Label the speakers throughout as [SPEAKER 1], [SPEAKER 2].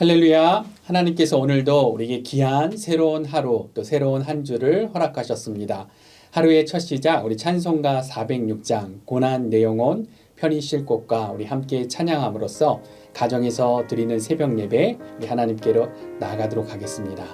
[SPEAKER 1] 할렐루야. 하나님께서 오늘도 우리에게 귀한 새로운 하루 또 새로운 한 주를 허락하셨습니다. 하루의 첫 시작 우리 찬송가 406장 고난 내 영혼 편히 쉴 곳과 우리 함께 찬양함으로써 가정에서 드리는 새벽 예배 우리 하나님께로 나아가도록 하겠습니다.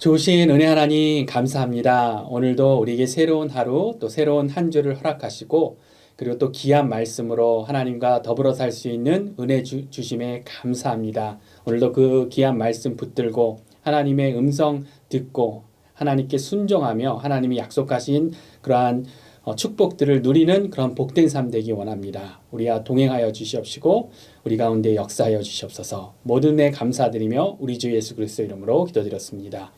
[SPEAKER 1] 주신 은혜 하나님 감사합니다. 오늘도 우리에게 새로운 하루 또 새로운 한 주를 허락하시고 그리고 또 귀한 말씀으로 하나님과 더불어 살 수 있는 은혜 주심에 감사합니다. 오늘도 그 귀한 말씀 붙들고 하나님의 음성 듣고 하나님께 순종하며 하나님이 약속하신 그러한 축복들을 누리는 그런 복된 삶 되기 원합니다. 우리와 동행하여 주시옵시고 우리 가운데 역사하여 주시옵소서. 모든 애 감사드리며 우리 주 예수 그리스도 이름으로 기도드렸습니다.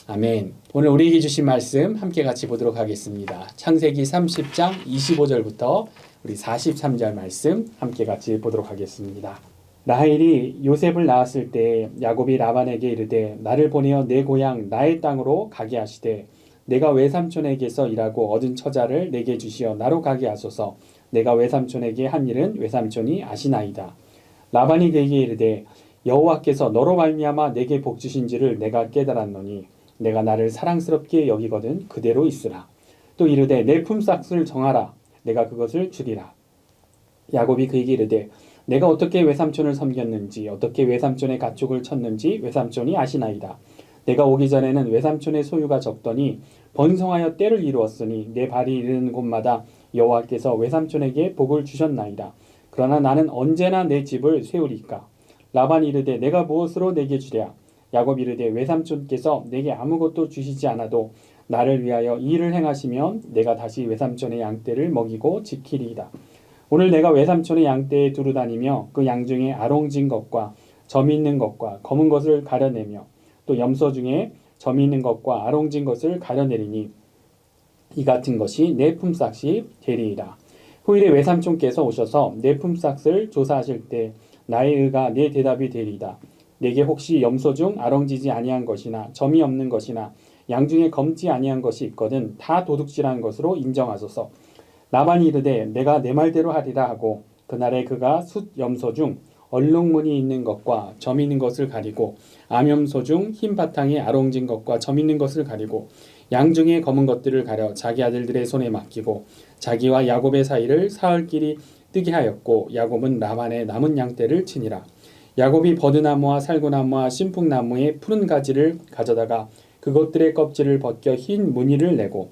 [SPEAKER 1] 아멘. 오늘 우리에게 주신 말씀 함께 같이 보도록 하겠습니다. 창세기 30장 25절부터 우리 43절 말씀 함께 같이 보도록 하겠습니다. 라헬이 요셉을 낳았을 때 야곱이 라반에게 이르되 나를 보내어 내 고향 나의 땅으로 가게 하시되 내가 외삼촌에게서 일하고 얻은 처자를 내게 주시어 나로 가게 하소서. 내가 외삼촌에게 한 일은 외삼촌이 아시나이다. 라반이 그에게 이르되 여호와께서 너로 말미암아 내게 복 주신지를 내가 깨달았노니 내가 나를 사랑스럽게 여기거든 그대로 있으라. 또 이르되 내 품삯을 정하라. 내가 그것을 주리라. 야곱이 그에게 이르되 내가 어떻게 외삼촌을 섬겼는지 어떻게 외삼촌의 가축을 쳤는지 외삼촌이 아시나이다. 내가 오기 전에는 외삼촌의 소유가 적더니 번성하여 때를 이루었으니 내 발이 이르는 곳마다 여호와께서 외삼촌에게 복을 주셨나이다. 그러나 나는 언제나 내 집을 세우리까? 라반이 이르되 내가 무엇으로 내게 주랴? 야곱이 이르되 외삼촌께서 내게 아무것도 주시지 않아도 나를 위하여 이 일을 행하시면 내가 다시 외삼촌의 양떼를 먹이고 지키리이다. 오늘 내가 외삼촌의 양떼에 두루 다니며 그 양 중에 아롱진 것과 점이 있는 것과 검은 것을 가려내며 또 염소 중에 점이 있는 것과 아롱진 것을 가려내리니 이 같은 것이 내 품삯이 되리이다. 후일에 외삼촌께서 오셔서 내 품삯을 조사하실 때 나의 의가 내 대답이 되리이다. 내게 혹시 염소 중 아롱지지 아니한 것이나 점이 없는 것이나 양 중에 검지 아니한 것이 있거든 다 도둑질한 것으로 인정하소서. 라반이 이르되 내가 내 말대로 하리라 하고 그날에 그가 숫 염소 중 얼룩무늬 있는 것과 점 있는 것을 가리고 암염소 중 흰 바탕에 아롱진 것과 점 있는 것을 가리고 양 중에 검은 것들을 가려 자기 아들들의 손에 맡기고 자기와 야곱의 사이를 사흘길이 뜨게 하였고 야곱은 라반의 남은 양떼를 치니라. 야곱이 버드나무와 살구나무와 신풍나무의 푸른 가지를 가져다가 그것들의 껍질을 벗겨 흰 무늬를 내고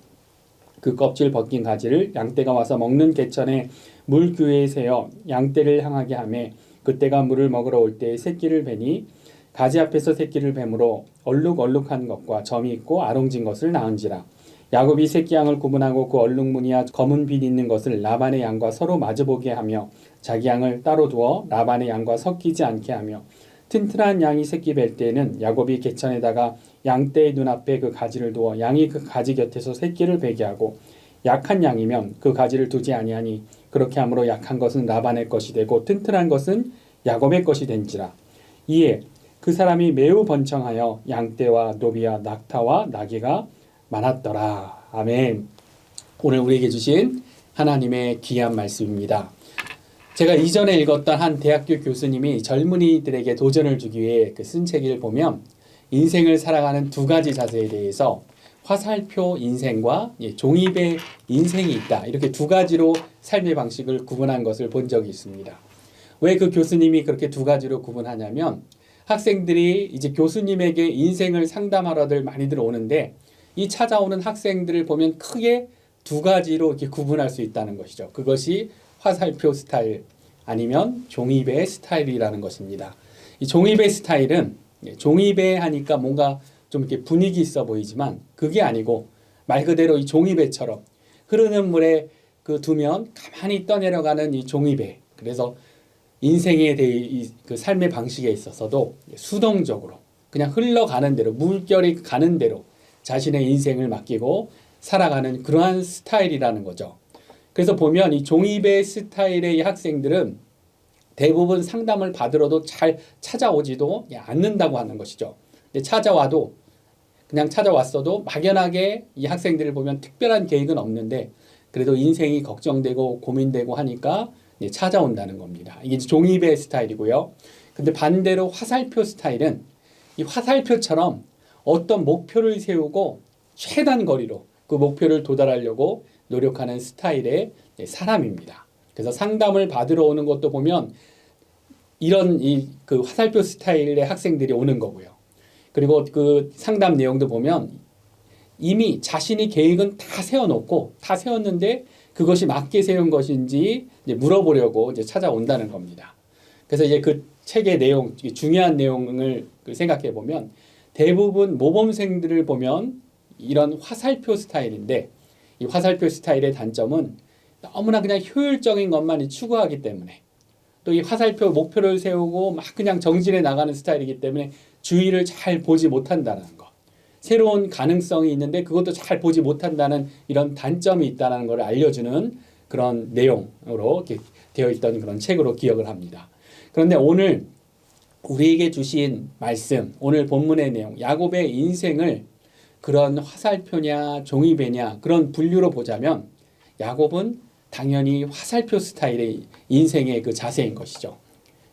[SPEAKER 1] 그 껍질 벗긴 가지를 양떼가 와서 먹는 개천에 물귀에 세어 양떼를 향하게 하매 그때가 물을 먹으러 올 때에 새끼를 베니 가지 앞에서 새끼를 뱀으로 얼룩얼룩한 것과 점이 있고 아롱진 것을 낳은지라. 야곱이 새끼 양을 구분하고 그 얼룩무늬와 검은 빛 있는 것을 라반의 양과 서로 마주보게 하며 자기 양을 따로 두어 라반의 양과 섞이지 않게 하며 튼튼한 양이 새끼 뵐 때에는 야곱이 개천에다가 양떼의 눈앞에 그 가지를 두어 양이 그 가지 곁에서 새끼를 베게 하고 약한 양이면 그 가지를 두지 아니하니 그렇게 함으로 약한 것은 라반의 것이 되고 튼튼한 것은 야곱의 것이 된지라. 이에 그 사람이 매우 번창하여 양떼와 노비와 낙타와 나귀가 많았더라. 아멘. 오늘 우리에게 주신 하나님의 귀한 말씀입니다. 제가 이전에 읽었던 한 대학교 교수님이 젊은이들에게 도전을 주기 위해 쓴 책을 보면 인생을 살아가는 두 가지 자세에 대해서 화살표 인생과 종이배 인생이 있다. 이렇게 두 가지로 삶의 방식을 구분한 것을 본 적이 있습니다. 왜 그 교수님이 그렇게 두 가지로 구분하냐면 학생들이 이제 교수님에게 인생을 상담하러들 많이들 오는데 이 찾아오는 학생들을 보면 크게 두 가지로 이렇게 구분할 수 있다는 것이죠. 그것이 화살표 스타일 아니면 종이배 스타일이라는 것입니다. 이 종이배 스타일은 종이배 하니까 뭔가 좀 이렇게 분위기 있어 보이지만 그게 아니고 말 그대로 이 종이배처럼 흐르는 물에 두면 가만히 떠내려가는 이 종이배. 그래서 인생에 대해 그 삶의 방식에 있어서도 수동적으로 그냥 흘러가는 대로 물결이 가는 대로 자신의 인생을 맡기고 살아가는 그러한 스타일이라는 거죠. 그래서 보면 이 종이배 스타일의 학생들은 대부분 상담을 받으러도 잘 찾아오지도 않는다고 하는 것이죠. 근데 찾아와도 그냥 찾아왔어도 막연하게 이 학생들을 보면 특별한 계획은 없는데 그래도 인생이 걱정되고 고민되고 하니까 찾아온다는 겁니다. 이게 종이배 스타일이고요. 근데 반대로 화살표 스타일은 이 화살표처럼 어떤 목표를 세우고 최단 거리로 그 목표를 도달하려고 노력하는 스타일의 사람입니다. 그래서 상담을 받으러 오는 것도 보면 이런 그 화살표 스타일의 학생들이 오는 거고요. 그리고 그 상담 내용도 보면 이미 자신이 계획은 다 세워놓고 다 세웠는데 그것이 맞게 세운 것인지 이제 물어보려고 이제 찾아온다는 겁니다. 그래서 이제 그 책의 내용, 중요한 내용을 생각해 보면 대부분 모범생들을 보면 이런 화살표 스타일인데 이 화살표 스타일의 단점은 너무나 그냥 효율적인 것만 추구하기 때문에 또 이 화살표 목표를 세우고 막 그냥 정진해 나가는 스타일이기 때문에 주위를 잘 보지 못한다는 것. 새로운 가능성이 있는데 그것도 잘 보지 못한다는 이런 단점이 있다는 걸 알려주는 그런 내용으로 이렇게 되어 있던 그런 책으로 기억을 합니다. 그런데 오늘 우리에게 주신 말씀, 오늘 본문의 내용, 야곱의 인생을 그런 화살표냐 종이배냐 그런 분류로 보자면 야곱은 당연히 화살표 스타일의 인생의 그 자세인 것이죠.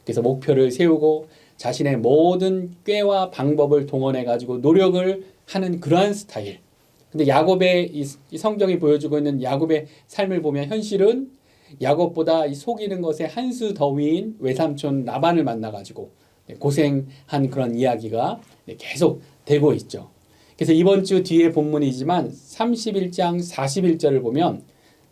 [SPEAKER 1] 그래서 목표를 세우고 자신의 모든 꾀와 방법을 동원해 가지고 노력을 하는 그러한 스타일. 근데 야곱의 이 성경이 보여주고 있는 야곱의 삶을 보면 현실은 야곱보다 이 속이는 것에 한 수 더 위인 외삼촌 라반을 만나 가지고 고생한 그런 이야기가 계속 되고 있죠. 그래서 이번 주 뒤에 본문이지만 31장 41절을 보면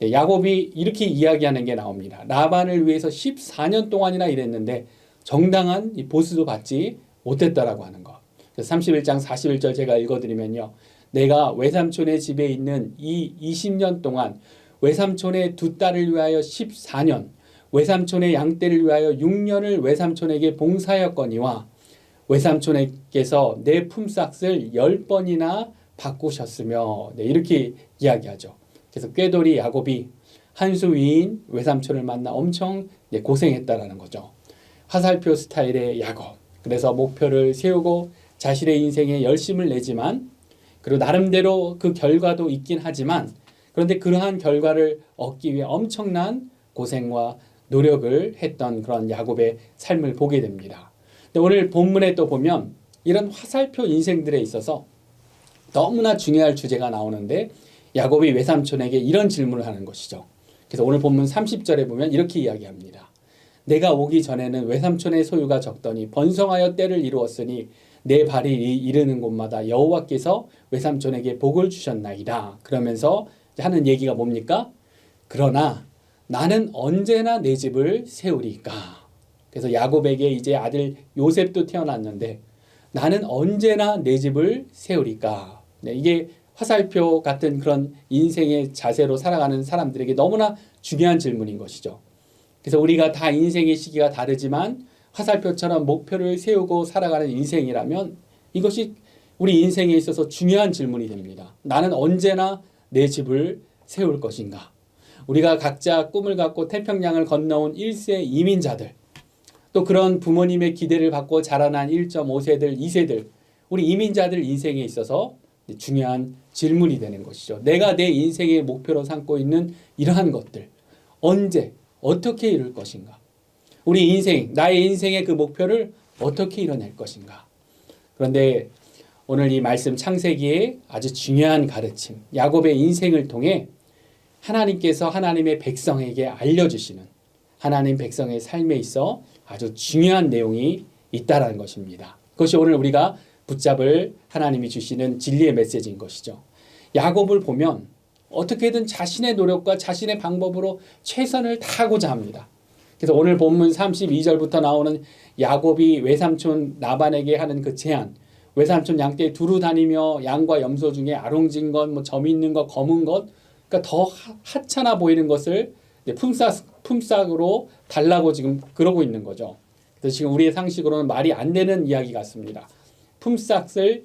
[SPEAKER 1] 네, 야곱이 이렇게 이야기하는 게 나옵니다. 라반을 위해서 14년 동안이나 일했는데 정당한 이 보수도 받지 못했다라고 하는 거. 31장 41절 제가 읽어드리면요. 내가 외삼촌의 집에 있는 이 20년 동안 외삼촌의 두 딸을 위하여 14년, 외삼촌의 양떼를 위하여 6년을 외삼촌에게 봉사하였거니와 외삼촌에게서 내 품삯을 10번이나 바꾸셨으며, 네, 이렇게 이야기하죠. 그래서 꾀돌이 야곱이 한수 위인 외삼촌을 만나 엄청 고생했다라는 거죠. 화살표 스타일의 야곱. 그래서 목표를 세우고 자신의 인생에 열심을 내지만, 그리고 나름대로 그 결과도 있긴 하지만, 그런데 그러한 결과를 얻기 위해 엄청난 고생과 노력을 했던 그런 야곱의 삶을 보게 됩니다. 근데 오늘 본문에 또 보면 이런 화살표 인생들에 있어서 너무나 중요할 주제가 나오는데, 야곱이 외삼촌에게 이런 질문을 하는 것이죠. 그래서 오늘 본문 30절에 보면 이렇게 이야기합니다. 내가 오기 전에는 외삼촌의 소유가 적더니 번성하여 때를 이루었으니 내 발이 이르는 곳마다 여호와께서 외삼촌에게 복을 주셨나이다. 그러면서 하는 얘기가 뭡니까? 그러나 나는 언제나 내 집을 세우리까. 그래서 야곱에게 이제 아들 요셉도 태어났는데 나는 언제나 내 집을 세우리까. 네, 이게 화살표 같은 그런 인생의 자세로 살아가는 사람들에게 너무나 중요한 질문인 것이죠. 그래서 우리가 다 인생의 시기가 다르지만 화살표처럼 목표를 세우고 살아가는 인생이라면 이것이 우리 인생에 있어서 중요한 질문이 됩니다. 나는 언제나 내 집을 세울 것인가? 우리가 각자 꿈을 갖고 태평양을 건너온 1세 이민자들, 또 그런 부모님의 기대를 받고 자라난 1.5세들, 2세들, 우리 이민자들 인생에 있어서 중요한 질문이 되는 것이죠. 내가 내 인생의 목표로 삼고 있는 이러한 것들, 언제, 어떻게 이룰 것인가? 우리 인생, 나의 인생의 그 목표를 어떻게 이뤄낼 것인가? 그런데 오늘 이 말씀 창세기의 아주 중요한 가르침, 야곱의 인생을 통해 하나님께서 하나님의 백성에게 알려주시는 하나님 백성의 삶에 있어 아주 중요한 내용이 있다라는 것입니다. 그것이 오늘 우리가 붙잡을 하나님이 주시는 진리의 메시지인 것이죠. 야곱을 보면 어떻게든 자신의 노력과 자신의 방법으로 최선을 다하고자 합니다. 그래서 오늘 본문 32절부터 나오는 야곱이 외삼촌 라반에게 하는 그 제안, 외삼촌 양떼 두루 다니며 양과 염소 중에 아롱진 것, 뭐 점 있는 것, 검은 것, 그러니까 더 하찮아 보이는 것을 품삯으로 달라고 지금 그러고 있는 거죠. 그래서 지금 우리의 상식으로는 말이 안 되는 이야기 같습니다. 품삯을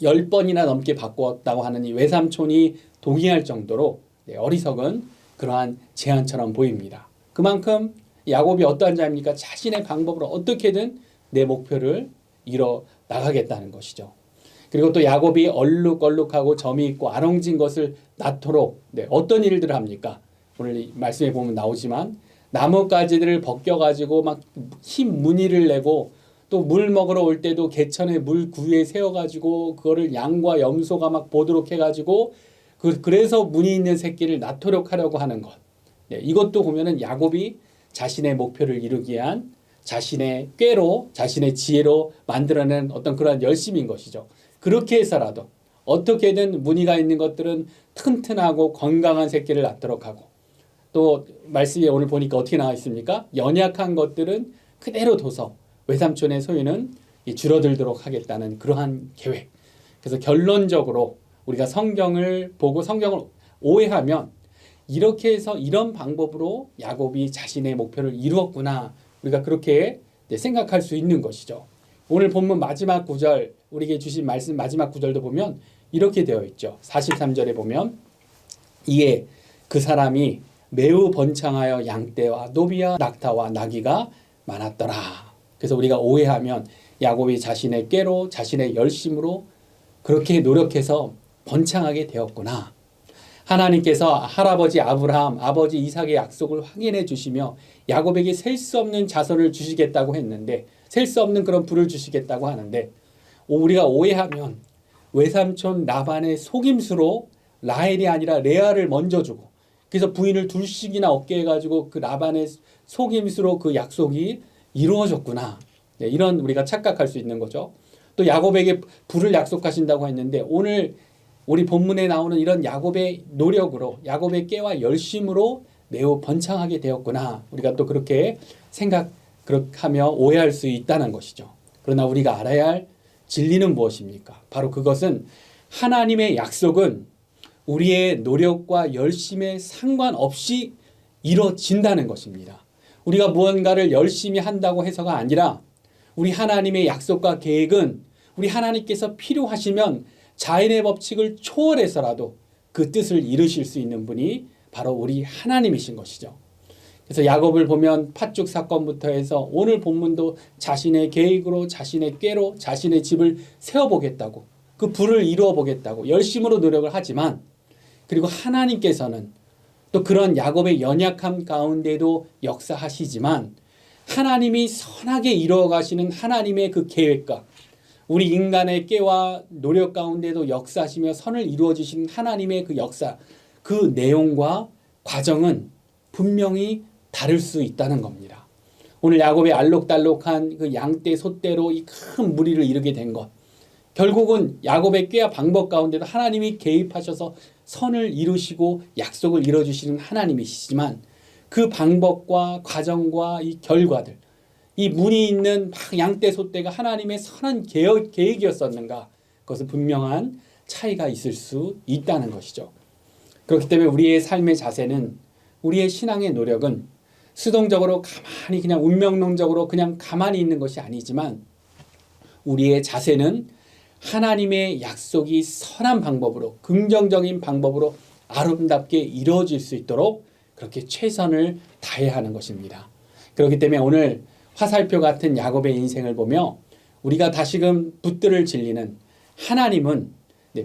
[SPEAKER 1] 10번이나 넘게 바꾸었다고 하는 이 외삼촌이 동의할 정도로 어리석은 그러한 제안처럼 보입니다. 그만큼 야곱이 어떠한 자입니까? 자신의 방법으로 어떻게든 내 목표를 이뤄 나가겠다는 것이죠. 그리고 또 야곱이 얼룩얼룩하고 점이 있고 아롱진 것을 낳도록 어떤 일들을 합니까? 오늘 말씀에 보면 나오지만 나뭇가지들을 벗겨가지고 막 흰 무늬를 내고 또 물 먹으러 올 때도 개천에 물 구유에 세워가지고 그거를 양과 염소가 막 보도록 해가지고 그래서 무늬 있는 새끼를 낳도록 하려고 하는 것. 이것도 보면은 야곱이 자신의 목표를 이루기 위한 자신의 꾀로 자신의 지혜로 만들어낸 어떤 그런 열심인 것이죠. 그렇게 해서라도 어떻게든 무늬가 있는 것들은 튼튼하고 건강한 새끼를 낳도록 하고, 또 말씀에 오늘 보니까 어떻게 나와 있습니까? 연약한 것들은 그대로 둬서 외삼촌의 소유는 줄어들도록 하겠다는 그러한 계획. 그래서 결론적으로 우리가 성경을 보고 성경을 오해하면 이렇게 해서 이런 방법으로 야곱이 자신의 목표를 이루었구나, 우리가 그렇게 생각할 수 있는 것이죠. 오늘 본문 마지막 구절, 우리에게 주신 말씀 마지막 구절도 보면 이렇게 되어 있죠. 43절에 보면 이에 그 사람이 매우 번창하여 양떼와 노비와 낙타와 나귀가 많았더라. 그래서 우리가 오해하면 야곱이 자신의 꾀로 자신의 열심으로 그렇게 노력해서 번창하게 되었구나. 하나님께서 할아버지 아브라함, 아버지 이삭의 약속을 확인해 주시며 야곱에게 셀 수 없는 자손을 주시겠다고 했는데, 셀 수 없는 그런 부를 주시겠다고 하는데, 우리가 오해하면 외삼촌 라반의 속임수로 라헬이 아니라 레아를 먼저 주고, 그래서 부인을 둘씩이나 얻게 해가지고 그 라반의 속임수로 그 약속이 이루어졌구나. 이런 우리가 착각할 수 있는 거죠. 또 야곱에게 부를 약속하신다고 했는데 오늘 우리 본문에 나오는 이런 야곱의 노력으로, 야곱의 깨와 열심으로 매우 번창하게 되었구나. 우리가 또 그렇게 그렇게 하며 오해할 수 있다는 것이죠. 그러나 우리가 알아야 할 진리는 무엇입니까? 바로 그것은 하나님의 약속은 우리의 노력과 열심에 상관없이 이루어진다는 것입니다. 우리가 무언가를 열심히 한다고 해서가 아니라 우리 하나님의 약속과 계획은 우리 하나님께서 필요하시면 자연의 법칙을 초월해서라도 그 뜻을 이루실 수 있는 분이 바로 우리 하나님이신 것이죠. 그래서 야곱을 보면 팥죽 사건부터 해서 오늘 본문도 자신의 계획으로, 자신의 꾀로, 자신의 집을 세워보겠다고, 그 부를 이루어보겠다고 열심으로 노력을 하지만, 그리고 하나님께서는 또 그런 야곱의 연약함 가운데도 역사하시지만 하나님이 선하게 이루어가시는 하나님의 그 계획과 우리 인간의 깨와 노력 가운데도 역사하시며 선을 이루어주시는 하나님의 그 역사, 그 내용과 과정은 분명히 다를 수 있다는 겁니다. 오늘 야곱의 알록달록한 그 양떼 소떼로 이 큰 무리를 이루게 된 것, 결국은 야곱의 꾀와 방법 가운데도 하나님이 개입하셔서 선을 이루시고 약속을 이루어주시는 하나님이시지만 그 방법과 과정과 이 결과들, 이 문이 있는 양떼 소떼가 하나님의 선한 계획이었었는가, 그것은 분명한 차이가 있을 수 있다는 것이죠. 그렇기 때문에 우리의 삶의 자세는, 우리의 신앙의 노력은 수동적으로 가만히 그냥 운명론적으로 그냥 가만히 있는 것이 아니지만 우리의 자세는 하나님의 약속이 선한 방법으로, 긍정적인 방법으로 아름답게 이루어질 수 있도록 그렇게 최선을 다해야 하는 것입니다. 그렇기 때문에 오늘 화살표 같은 야곱의 인생을 보며 우리가 다시금 붙들을 진리는, 하나님은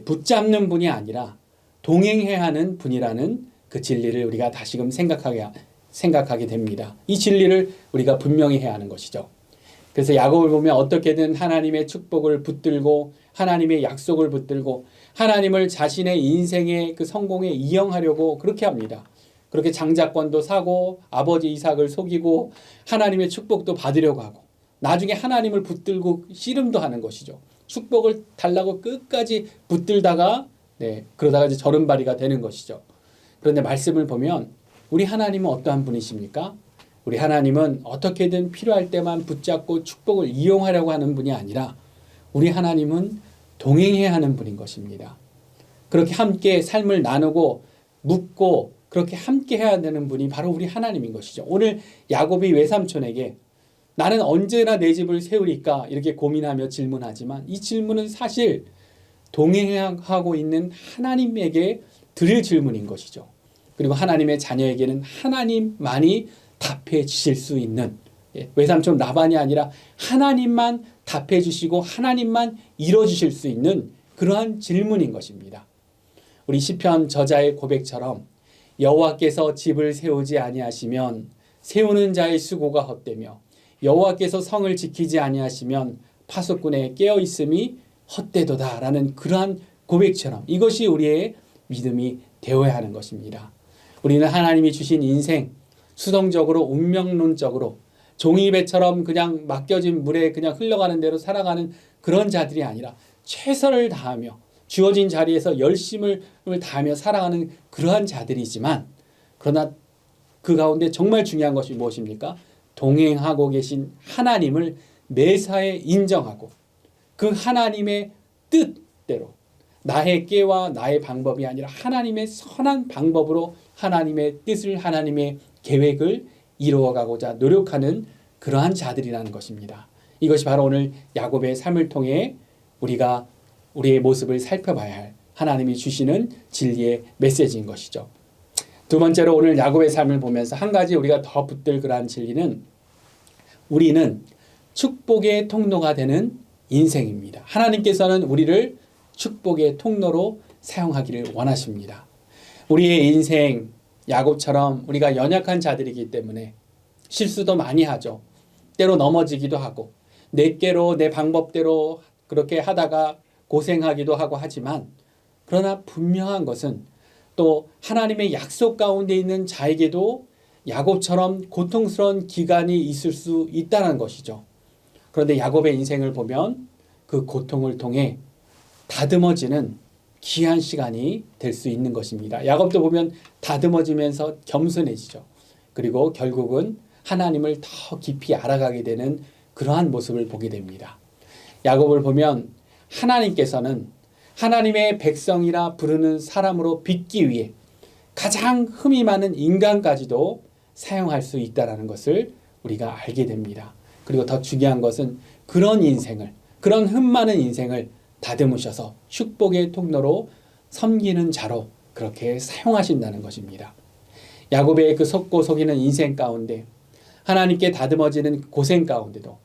[SPEAKER 1] 붙잡는 분이 아니라 동행해야 하는 분이라는 그 진리를 우리가 다시금 생각하게 됩니다. 이 진리를 우리가 분명히 해야 하는 것이죠. 그래서 야곱을 보면 어떻게든 하나님의 축복을 붙들고 하나님의 약속을 붙들고 하나님을 자신의 인생의 그 성공에 이용하려고 그렇게 합니다. 그렇게 장자권도 사고 아버지 이삭을 속이고 하나님의 축복도 받으려고 하고 나중에 하나님을 붙들고 씨름도 하는 것이죠. 축복을 달라고 끝까지 붙들다가 그러다가 이제 절음발이가 되는 것이죠. 그런데 말씀을 보면 우리 하나님은 어떠한 분이십니까? 우리 하나님은 어떻게든 필요할 때만 붙잡고 축복을 이용하려고 하는 분이 아니라 우리 하나님은 동행해야 하는 분인 것입니다. 그렇게 함께 삶을 나누고 묻고 그렇게 함께 해야 되는 분이 바로 우리 하나님인 것이죠. 오늘 야곱이 외삼촌에게 나는 언제나 내 집을 세우리까 이렇게 고민하며 질문하지만 이 질문은 사실 동행하고 있는 하나님에게 드릴 질문인 것이죠. 그리고 하나님의 자녀에게는 하나님만이 답해 주실 수 있는, 외삼촌 라반이 아니라 하나님만 답해 주시고 하나님만 이뤄 주실 수 있는 그러한 질문인 것입니다. 우리 시편 저자의 고백처럼 여호와께서 집을 세우지 아니하시면 세우는 자의 수고가 헛되며 여호와께서 성을 지키지 아니하시면 파수꾼의 깨어 있음이 헛되도다라는 그러한 고백처럼 이것이 우리의 믿음이 되어야 하는 것입니다. 우리는 하나님이 주신 인생 수동적으로 운명론적으로 종이배처럼 그냥 맡겨진 물에 그냥 흘러가는 대로 살아가는 그런 자들이 아니라 최선을 다하며 주어진 자리에서 열심을 다하며 살아가는 그러한 자들이지만, 그러나 그 가운데 정말 중요한 것이 무엇입니까? 동행하고 계신 하나님을 매사에 인정하고 그 하나님의 뜻대로 나의 깨와 나의 방법이 아니라 하나님의 선한 방법으로 하나님의 뜻을, 하나님의 계획을 이루어가고자 노력하는 그러한 자들이라는 것입니다. 이것이 바로 오늘 야곱의 삶을 통해 우리가 우리의 모습을 살펴봐야 할 하나님이 주시는 진리의 메시지인 것이죠. 두 번째로 오늘 야곱의 삶을 보면서 한 가지 우리가 더 붙들 그러한 진리는, 우리는 축복의 통로가 되는 인생입니다. 하나님께서는 우리를 축복의 통로로 사용하기를 원하십니다. 우리의 인생, 야곱처럼 우리가 연약한 자들이기 때문에 실수도 많이 하죠. 때로 넘어지기도 하고 내 깨로 내 방법대로 그렇게 하다가 고생하기도 하고 하지만, 그러나 분명한 것은 또 하나님의 약속 가운데 있는 자에게도 야곱처럼 고통스러운 기간이 있을 수 있다는 것이죠. 그런데 야곱의 인생을 보면 그 고통을 통해 다듬어지는 귀한 시간이 될 수 있는 것입니다. 야곱도 보면 다듬어지면서 겸손해지죠. 그리고 결국은 하나님을 더 깊이 알아가게 되는 그러한 모습을 보게 됩니다. 야곱을 보면 하나님께서는 하나님의 백성이라 부르는 사람으로 빚기 위해 가장 흠이 많은 인간까지도 사용할 수 있다는 것을 우리가 알게 됩니다. 그리고 더 중요한 것은 그런 인생을, 그런 흠 많은 인생을 다듬으셔서 축복의 통로로 섬기는 자로 그렇게 사용하신다는 것입니다. 야곱의 그 속고 속이는 인생 가운데 하나님께 다듬어지는 고생 가운데도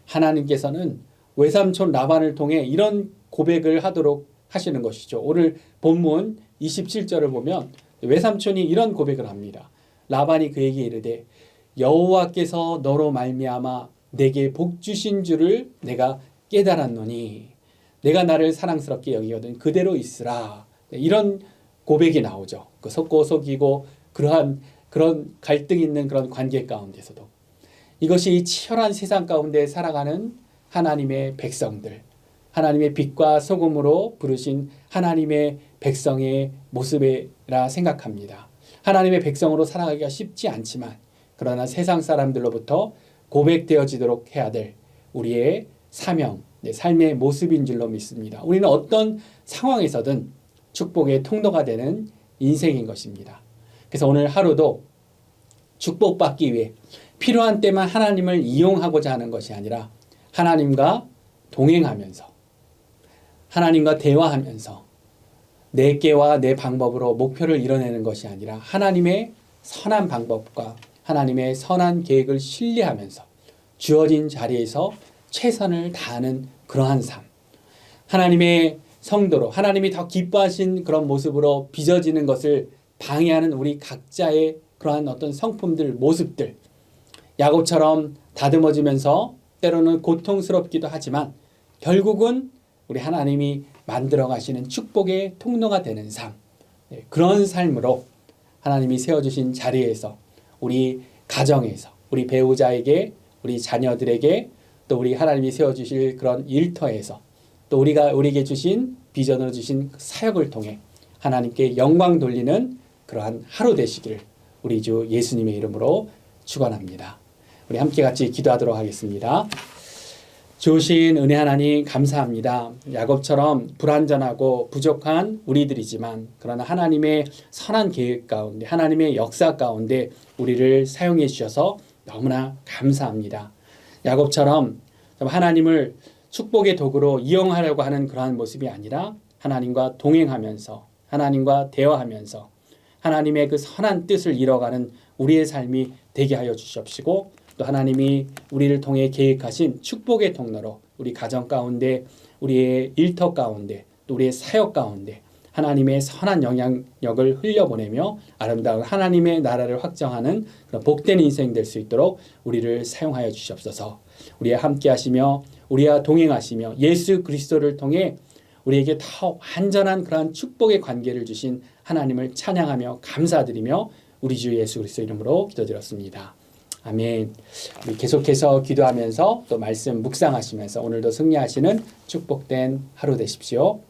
[SPEAKER 1] 하나님께서는 외삼촌 라반을 통해 이런 고백을 하도록 하시는 것이죠. 오늘 본문 27절을 보면 외삼촌이 이런 고백을 합니다. 라반이 그에게 이르되 여호와께서 너로 말미암아 내게 복 주신 줄을 내가 깨달았노니 내가 나를 사랑스럽게 여기거든 그대로 있으라. 이런 고백이 나오죠. 그 속고 속이고 그런 갈등 있는 그런 관계 가운데서도 이것이 치열한 세상 가운데 살아가는 하나님의 백성들, 하나님의 빛과 소금으로 부르신 하나님의 백성의 모습이라 생각합니다. 하나님의 백성으로 살아가기가 쉽지 않지만 그러나 세상 사람들로부터 고백되어지도록 해야 될 우리의 사명, 삶의 모습인 줄로 믿습니다. 우리는 어떤 상황에서든 축복의 통로가 되는 인생인 것입니다. 그래서 오늘 하루도 축복받기 위해 필요한 때만 하나님을 이용하고자 하는 것이 아니라 하나님과 동행하면서 하나님과 대화하면서 내 깨와 내 방법으로 목표를 이뤄내는 것이 아니라 하나님의 선한 방법과 하나님의 선한 계획을 신뢰하면서 주어진 자리에서 최선을 다하는 그러한 삶. 하나님의 성도로 하나님이 더 기뻐하신 그런 모습으로 빚어지는 것을 방해하는 우리 각자의 그러한 어떤 성품들, 모습들. 야곱처럼 다듬어지면서 때로는 고통스럽기도 하지만 결국은 우리 하나님이 만들어 가시는 축복의 통로가 되는 삶. 그런 삶으로 하나님이 세워주신 자리에서 우리 가정에서 우리 배우자에게 우리 자녀들에게 또 우리 하나님이 세워주실 그런 일터에서 또 우리가 우리에게 주신 비전으로 주신 사역을 통해 하나님께 영광 돌리는 그러한 하루 되시기를 우리 주 예수님의 이름으로 축원합니다. 우리 함께 같이 기도하도록 하겠습니다. 주신 은혜 하나님 감사합니다. 야곱처럼 불완전하고 부족한 우리들이지만 그러나 하나님의 선한 계획 가운데 하나님의 역사 가운데 우리를 사용해 주셔서 너무나 감사합니다. 야곱처럼 하나님을 축복의 도구로 이용하려고 하는 그러한 모습이 아니라 하나님과 동행하면서 하나님과 대화하면서 하나님의 그 선한 뜻을 이뤄가는 우리의 삶이 되게 하여 주시옵시고 또 하나님이 우리를 통해 계획하신 축복의 통로로 우리 가정 가운데 우리의 일터 가운데 또 우리의 사역 가운데 하나님의 선한 영향력을 흘려보내며 아름다운 하나님의 나라를 확정하는 그런 복된 인생 될 수 있도록 우리를 사용하여 주시옵소서. 우리와 함께 하시며 우리와 동행하시며 예수 그리스도를 통해 우리에게 더 완전한 그러한 축복의 관계를 주신 하나님을 찬양하며 감사드리며 우리 주 예수 그리스도 이름으로 기도드렸습니다. 아멘. 우리 계속해서 기도하면서 또 말씀 묵상하시면서 오늘도 승리하시는 축복된 하루 되십시오.